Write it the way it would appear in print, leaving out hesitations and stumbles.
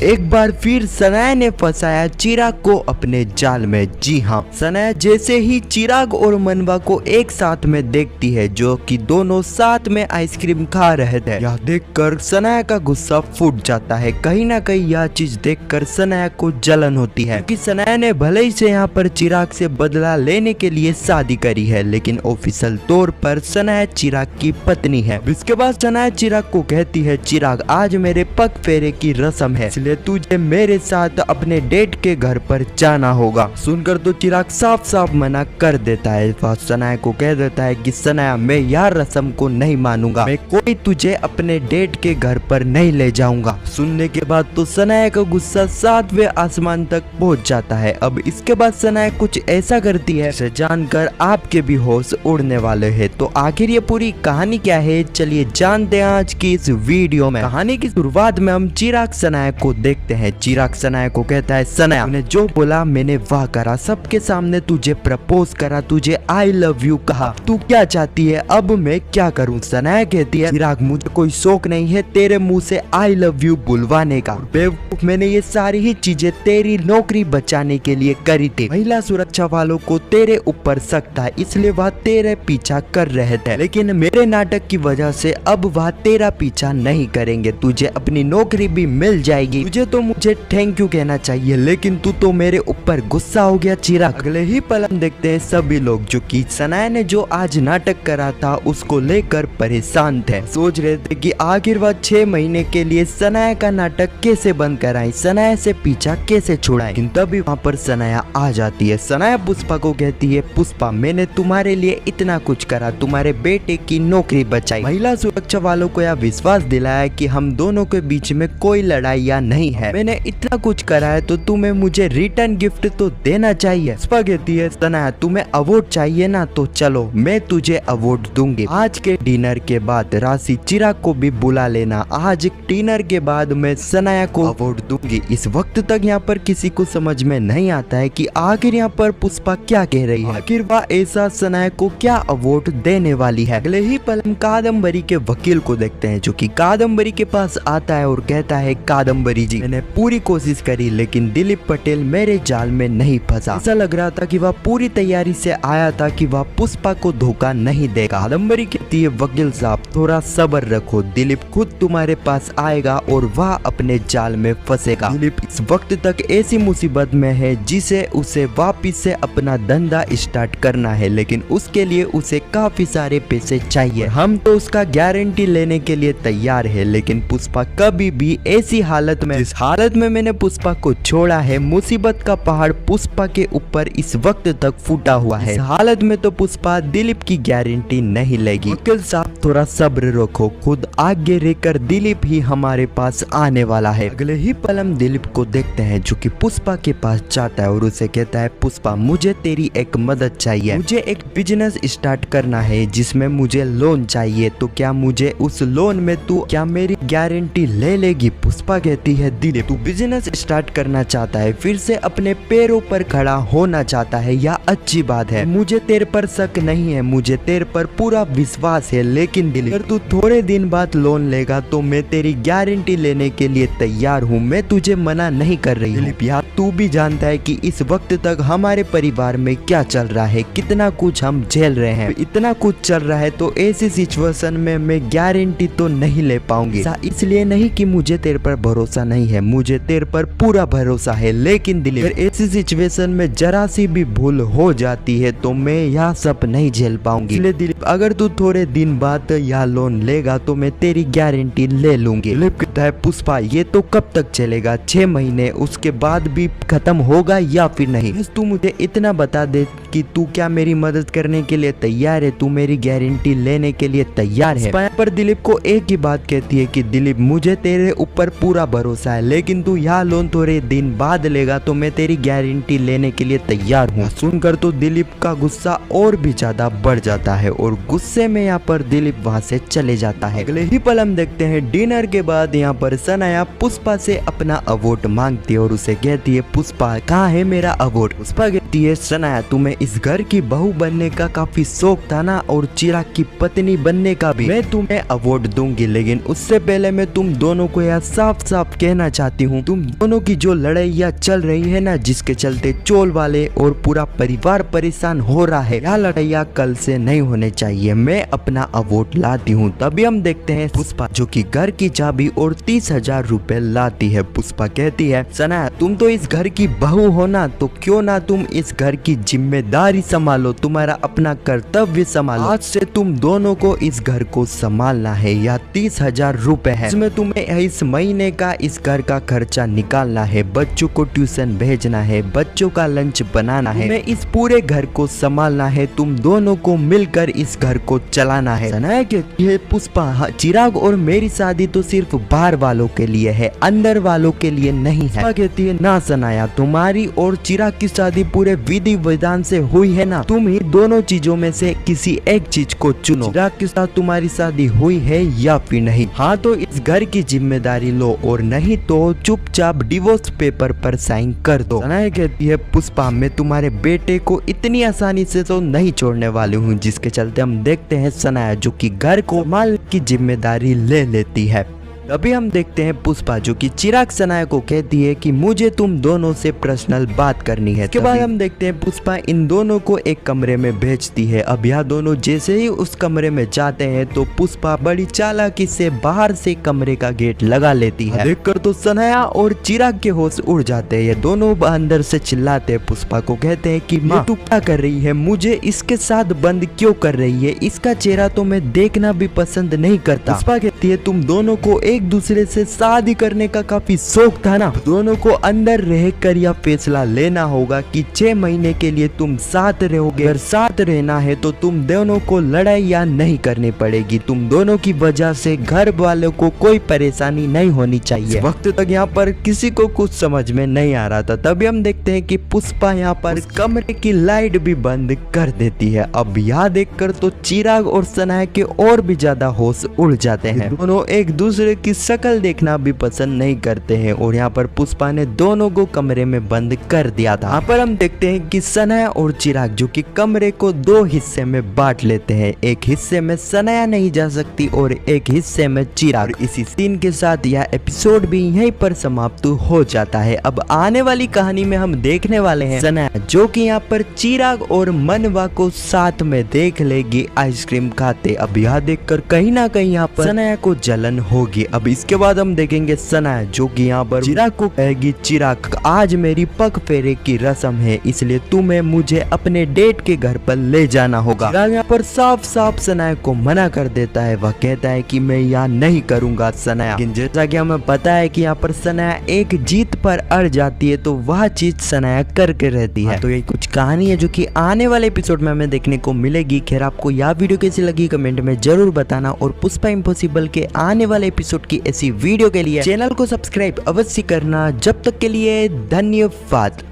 एक बार फिर सनाया ने फंसाया चिराग को अपने जाल में। जी हाँ, सनाया जैसे ही चिराग और मनवा को एक साथ में देखती है जो कि दोनों साथ में आइसक्रीम खा रहे थे, यह देखकर सनाया का गुस्सा फूट जाता है। कहीं ना कहीं यह चीज देखकर सनाया को जलन होती है क्योंकि सनाया ने भले ही से यहाँ पर चिराग से बदला लेने के लिए शादी करी है, लेकिन ऑफिशियल तौर पर सनाया चिराग की पत्नी है। इसके बाद सनाया चिराग को कहती है, चिराग आज मेरे पग फेरे की रस्म है, इसलिए तुझे मेरे साथ अपने डेट के घर पर जाना होगा। सुनकर तो चिराग साफ साफ मना कर देता है। वह सनाया को कह देता है कि सनाया मैं यार रस्म को नहीं मानूंगा, मैं कोई तुझे अपने डेट के घर पर नहीं ले जाऊंगा। सुनने के बाद तो सनाया का गुस्सा 7वें आसमान तक पहुंच जाता है। अब इसके बाद सनाया कुछ ऐसा करती है जिसे जानकर आपके भी होश उड़ने वाले हैं। तो आखिर ये पूरी कहानी क्या है, चलिए जानते हैं आज की इस वीडियो में। कहानी की शुरुआत में हम चिराग सनाया को देखते हैं। चिराग सनाया को कहता है, सनाया मैंने जो बोला मैंने वह करा, सबके सामने तुझे प्रपोज करा, तुझे आई लव यू कहा, तू क्या चाहती है अब मैं क्या करूं? सनाया कहती है, चिराग मुझे कोई शौक नहीं है तेरे मुंह से आई लव यू बुलवाने का, बेवकूफ मैंने ये सारी ही चीजें तेरी नौकरी बचाने के लिए करी थी। महिला सुरक्षा वालों को तेरे ऊपर शक था इसलिए वह तेरे पीछा कर रहे थे, लेकिन मेरे नाटक की वजह से अब वह तेरा पीछा नहीं करेंगे, तुझे अपनी नौकरी भी मिल जाएगी। तुझे तो मुझे थैंक यू कहना चाहिए लेकिन तू तो मेरे ऊपर गुस्सा हो गया चिराग। अगले ही पल हम देखते हैं सभी लोग जो कि सनाया ने जो आज नाटक करा था उसको लेकर परेशान थे। सोच रहे थे कि आखिर वह 6 महीने के लिए सनाया का नाटक कैसे बंद कराए, सनाया से पीछा कैसे छुड़ाए। लेकिन तभी वहाँ पर सनाया आ जाती है। सनाया पुष्पा को कहती है, पुष्पा मैंने तुम्हारे लिए इतना कुछ करा, तुम्हारे बेटे की नौकरी बचाई, महिला सुरक्षा वालों को यह विश्वास दिलाया कि हम दोनों के बीच में कोई लड़ाइयाँ नहीं है, मैंने इतना कुछ करा है तो तुम्हें मुझे रिटर्न गिफ्ट तो देना चाहिए। पुष्पा कहती है, सनाया तुम्हें अवार्ड चाहिए ना, तो चलो मैं तुझे अवार्ड दूंगी। आज के डिनर के बाद राशि चिराग को भी बुला लेना, आज डिनर के बाद मैं सनाया को अवार्ड दूंगी। इस वक्त तक यहाँ पर किसी को समझ में नहीं आता है कि आखिर यहाँ पर पुष्पा क्या कह रही है, आखिर वह ऐसा सनाया को क्या अवार्ड देने वाली है। अगले ही पल हम कादम्बरी के वकील को देखते हैं जो कि कादम्बरी के पास आता है और कहता है, कादम्बरी जी मैंने पूरी कोशिश करी लेकिन दिलीप पटेल मेरे जाल में नहीं फंसा। ऐसा लग रहा था कि वह पूरी तैयारी से आया था कि वह पुष्पा को धोखा नहीं देगा। कादम्बरी कहती है, वकील साहब थोड़ा सब्र रखो, दिलीप खुद तुम्हारे पास आएगा और वह अपने जाल में फंसेगा। दिलीप इस वक्त तक ऐसी मुसीबत में है जिसे उसे वापिस से अपना धंधा स्टार्ट करना है, लेकिन उसके लिए उसे काफी सारे पैसे चाहिए। हम तो उसका गारंटी लेने के लिए तैयार है, लेकिन पुष्पा कभी भी ऐसी हालत में, जिस हालत में मैंने पुष्पा को छोड़ा है, मुसीबत का पहाड़ पुष्पा के ऊपर इस वक्त तक फूटा हुआ है। इस हालत में तो पुष्पा दिलीप की गारंटी नहीं लेगी। वकील साहब थोड़ा सब्र रखो, खुद आगे रहकर दिलीप ही हमारे पास आने वाला है। अगले ही पल हम दिलीप को देखते हैं जो कि पुष्पा के पास जाता है और उसे कहता है, पुष्पा मुझे तेरी एक मदद चाहिए, मुझे एक बिजनेस स्टार्ट करना है जिसमें मुझे लोन चाहिए, तो क्या मुझे उस लोन में तू क्या मेरी गारंटी ले लेगी? पुष्पा कहती है, दिलीप तू बिजनेस स्टार्ट करना चाहता है, फिर से अपने पैरों पर खड़ा होना चाहता है, यह अच्छी बात है, मुझे तेरे पर शक नहीं है, मुझे तेरे पर पूरा विश्वास है, लेकिन दिलीप अगर तू थोड़े दिन बाद लोन लेगा तो मैं तेरी गारंटी लेने के लिए तैयार हूँ, मैं तुझे मना नहीं कर रही। दिलीप यार तू भी जानता है कि इस वक्त तक हमारे परिवार में क्या चल रहा है, कितना कुछ हम झेल रहे हैं, इतना कुछ चल रहा है, तो ऐसी सिचुएशन में मैं गारंटी तो नहीं ले पाऊंगी। इसलिए नहीं कि मुझे तेरे पर भरोसा नहीं है, मुझे तेरे पर पूरा भरोसा है, लेकिन दिलीप अगर ऐसी सिचुएशन में जरा सी भी भूल हो जाती है तो मैं यह सब नहीं झेल पाऊंगी। इसलिए दिलीप अगर तू थोड़े दिन बाद यह लोन लेगा तो मैं तेरी गारंटी ले लूंगी। दिलीप कहता है, पुष्पा ये तो कब तक चलेगा, 6 महीने, उसके बाद भी खत्म होगा या फिर नहीं? बस तू मुझे इतना बता दे कि तू क्या मेरी मदद करने के लिए तैयार है, तू मेरी गारंटी लेने के लिए तैयार है। पर दिलीप को एक ही बात कहती है कि दिलीप मुझे तेरे ऊपर पूरा भरोसा है, लेकिन तू यह लोन थोड़े दिन बाद लेगा तो मैं तेरी गारंटी लेने के लिए तैयार हूँ। सुनकर तो दिलीप का गुस्सा और भी ज्यादा बढ़ जाता है और गुस्से में यहाँ पर दिलीप वहाँ से चले जाता है। अगले ही पल हम देखते हैं डिनर के बाद यहाँ पर सनाया पुष्पा से अपना अवार्ड मांगती है और उसे कहती है पुष्पा कहाँ है मेरा अवार्ड। पुष्पा कहती है सनाया तुम्हें इस घर की बहू बनने का काफी शौक था ना और चिराग की पत्नी बनने का भी, मैं तुम्हें अवार्ड दूंगी, लेकिन उससे पहले मैं तुम दोनों को यह साफ साफ कहना चाहती हूँ तुम दोनों की जो लड़ाइयाँ चल रही है ना, जिसके चलते चोल वाले और पूरा परिवार परेशान हो रहा है, यह लड़ाइयाँ कल से नहीं होने चाहिए, मैं अपना अवार्ड लाती हूँ। तभी हम देखते हैं पुष्पा जो कि घर की चाबी और 30,000 रुपए लाती है। पुष्पा कहती है सनाया तुम तो इस घर की बहू हो ना, तो क्यों ना तुम इस घर की जिम्मेदारी संभालो, तुम्हारा अपना कर्तव्य संभालो, आज से तुम दोनों को इस घर को संभालना है। यह 30,000 रुपए है, इसमें तुम्हें इस महीने का इस घर का खर्चा निकालना है, बच्चों को ट्यूशन भेजना है, बच्चों का लंच बनाना है, तुम्हें इस पूरे घर को संभालना है, तुम दोनों को मिलकर इस घर को चलाना है। सनाया कहती है पुष्पा चिराग और मेरी शादी तो सिर्फ बाहर वालों के लिए है, अंदर वालों के लिए नहीं है। कहती है ना सनाया तुम्हारी और चिराग की शादी पूरे विधि विधान से हुई है ना, तुम ही दोनों चीजों में से किसी एक चीज को चुनो, चिराग के साथ तुम्हारी शादी हुई है या फिर नहीं, हाँ तो इस घर की जिम्मेदारी लो और नहीं तो चुपचाप डिवोर्स पेपर पर साइन कर दो। सनाया कहती है पुष्पा मैं तुम्हारे बेटे को इतनी आसानी से तो नहीं छोड़ने वाली हूँ, जिसके चलते हम देखते हैं सनाया जो कि घर को माल की जिम्मेदारी ले लेती है। अभी हम देखते हैं पुष्पा जो कि चिराग सनाया को कहती है कि मुझे तुम दोनों से पर्सनल बात करनी है। इसके बाद हम देखते हैं पुष्पा इन दोनों को एक कमरे में भेजती है। अब यह दोनों जैसे ही उस कमरे में जाते हैं तो पुष्पा बड़ी चालाकी से बाहर से कमरे का गेट लगा लेती है। देखकर तो सनाया और चिराग के होश उड़ जाते हैं, ये दोनों अंदर से चिल्लाते हैं, पुष्पा को कहते हैं कि माँ तू क्या कर रही है, मुझे इसके साथ बंद क्यों कर रही है, इसका चेहरा तो मैं देखना भी पसंद नहीं करता। पुष्पा कहती है तुम दोनों को एक दूसरे से शादी करने का काफी शौक था ना, दोनों को अंदर रहकर यह फैसला लेना होगा कि 6 महीने के लिए तुम साथ रहोगे, अगर साथ रहना है तो तुम दोनों को लड़ाई या नहीं करनी पड़ेगी, तुम दोनों की वजह से घर वालों को कोई परेशानी नहीं होनी चाहिए। वक्त तक यहाँ पर किसी को कुछ समझ में नहीं आ रहा था, तभी हम देखते हैं कि पुष्पा यहाँ पर कमरे की लाइट भी बंद कर देती है। अब यह देखकर तो चिराग और सनाया के और भी ज्यादा होश उड़ जाते हैं, दोनों एक दूसरे की शक्ल देखना भी पसंद नहीं करते हैं और यहाँ पर पुष्पा ने दोनों को कमरे में बंद कर दिया था। यहाँ पर हम देखते हैं कि सनाया और चिराग जो कि कमरे को 2 हिस्से में बांट लेते हैं, एक हिस्से में सनाया नहीं जा सकती और एक हिस्से में चिराग। इसी सीन के साथ यह एपिसोड भी यहीं पर समाप्त हो जाता है। अब आने वाली कहानी में हम देखने वाले हैं सनाया जो कि यहाँ पर चिराग और मनवा को साथ में देख लेगी आइसक्रीम खाते। अब यह देखकर कहीं ना कहीं यहाँ पर सनाया को जलन होगी। अब इसके बाद हम देखेंगे सनाया जो कि यहाँ पर चिराग को कहेगी चिराग आज मेरी पग फेरे की रस्म है, इसलिए तुम्हें मुझे अपने डेट के घर पर ले जाना होगा। चिराग यहाँ पर साफ साफ सनाया को मना कर देता है, वह कहता है कि मैं यहाँ नहीं करूंगा सनाया। लेकिन जैसा कि हमें पता है कि यहाँ पर सनाया एक जीत पर अड़ जाती है तो वह चीज सनाया करके रहती है। तो यही कुछ कहानी है जो कि आने वाले एपिसोड में हमें देखने को मिलेगी। खैर आपको यह वीडियो कैसी लगी कमेंट में जरूर बताना और पुष्पा इम्पॉसिबल के आने वाले एपिसोड की ऐसी वीडियो के लिए चैनल को सब्सक्राइब अवश्य करना। जब तक के लिए धन्यवाद।